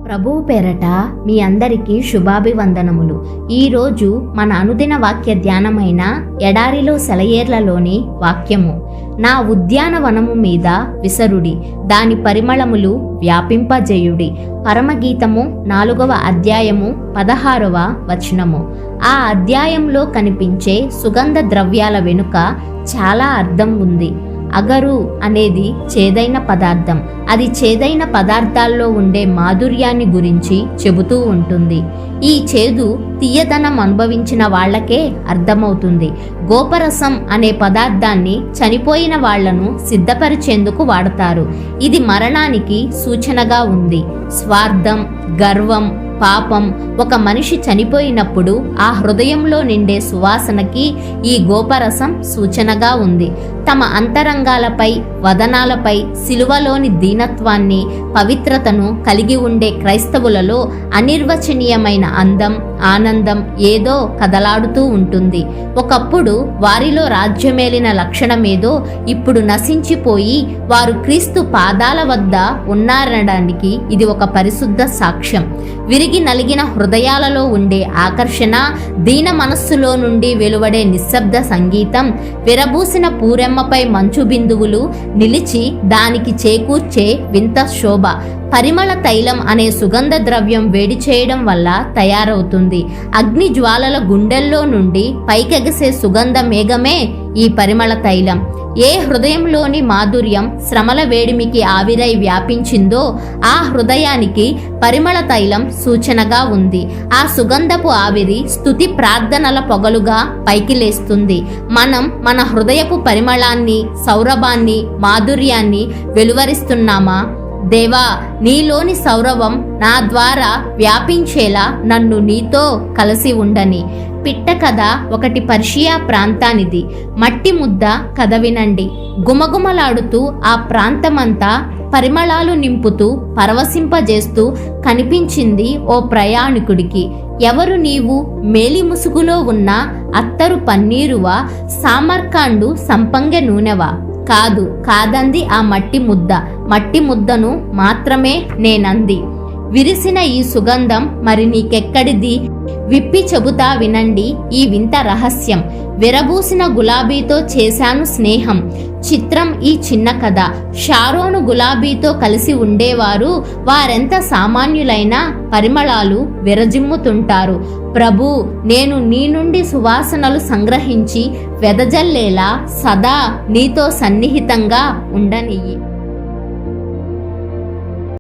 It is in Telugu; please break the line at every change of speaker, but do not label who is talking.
ప్రభువు పేరట మీ అందరికీ శుభాభివందనములు. ఈరోజు మన అనుదిన వాక్య ధ్యానమైన ఎడారిలో సెలయేర్లలోని వాక్యము. నా ఉద్యానవనము మీద విసరుడి, దాని పరిమళములు వ్యాపింపజేయుడి. పరమగీతము 4వ అధ్యాయము 16వ వచనము. ఆ అధ్యాయంలో కనిపించే సుగంధ ద్రవ్యాల వెనుక చాలా అర్థం ఉంది. అగరు అనేది చేదైన పదార్థం. అది చేదైన పదార్థాల్లో ఉండే మాధుర్యాన్ని గురించి చెబుతూ ఉంటుంది. ఈ చేదు తీయదనం అనుభవించిన వాళ్లకే అర్థమవుతుంది. గోపరసం అనే పదార్థాన్ని చనిపోయిన వాళ్లను సిద్ధపరిచేందుకు వాడతారు. ఇది మరణానికి సూచనగా ఉంది. స్వార్థం, గర్వం, పాపం ఒక మనిషి చనిపోయినప్పుడు ఆ హృదయంలో నిండే సువాసనకి ఈ గోపరసం సూచనగా ఉంది. తమ అంతరంగాలపై, వదనాలపై సిలువలోని దీనత్వాన్ని, పవిత్రతను కలిగి ఉండే క్రైస్తవులలో అనిర్వచనీయమైన అందం, ఆనందం ఏదో కదలాడుతూ ఉంటుంది. ఒకప్పుడు వారిలో రాజ్యమేలిన లక్షణమేదో ఇప్పుడు నశించిపోయి వారు క్రీస్తు పాదాల వద్ద ఉన్నారనడానికి ఇది ఒక పరిశుద్ధ సాక్ష్యం. విరిగి నలిగిన హృదయాలలో ఉండే ఆకర్షణ, దీన మనస్సులో నుండి వెలువడే నిశ్శబ్ద సంగీతం, విరబూసిన పూరెమ్మపై మంచు బిందువులు నిలిచి దానికి చేకూర్చే వింత శోభ. పరిమళ తైలం అనే సుగంధ ద్రవ్యం వేడి చేయడం వల్ల తయారవుతుంది. అగ్ని జ్వాలల గుండెల్లో నుండి పైకెగసే సుగంధ మేఘమే ఈ పరిమళ తైలం. ఏ హృదయంలోని మాధుర్యం శ్రమల వేడిమికి ఆవిరై వ్యాపించిందో ఆ హృదయానికి పరిమళ తైలం సూచనగా ఉంది. ఆ సుగంధపు ఆవిరి స్తుతి ప్రార్థనల పొగలుగా పైకి లేస్తుంది. మనం మన హృదయపు పరిమళాన్ని, సౌరభాన్ని, మాధుర్యాన్ని వెలువరిస్తున్నామా? దేవా, నీలోని సౌరభం నా ద్వారా వ్యాపించేలా నన్ను నీతో కలిసి ఉండని. పిట్ట కథ ఒకటి పర్షియా ప్రాంతానిది. మట్టి ముద్ద కథ వినండి. గుమగుమలాడుతూ ఆ ప్రాంతమంతా పరిమళాలు నింపుతూ పరవశింపజేస్తూ కనిపించింది ఓ ప్రయాణికుడికి. ఎవరు నీవు? మేలి ముసుగులో ఉన్న అత్తరు పన్నీరువా? సామర్కాండు సంపంగె నూనెవా? కాదంది ఆ మట్టి ముద్ద. మట్టి ముద్దను మాత్రమే నేనంది. విరిసిన ఈ సుగంధం మరి నీకెక్కడిది? విప్పి చెబుతా వినండి ఈ వింత రహస్యం. విరబూసిన గులాబీతో చేశాను స్నేహం. చిత్రం ఈ చిన్న కథ. షారోను గులాబీతో కలిసి ఉండేవారు. వారెంత సామాన్యులైనా పరిమళాలు విరజిమ్ముతుంటారు. ప్రభు, నేను నీ నుండి సువాసనలు సంగ్రహించి వెదజల్లేలా సదా నీతో సన్నిహితంగా ఉండనియ్యి.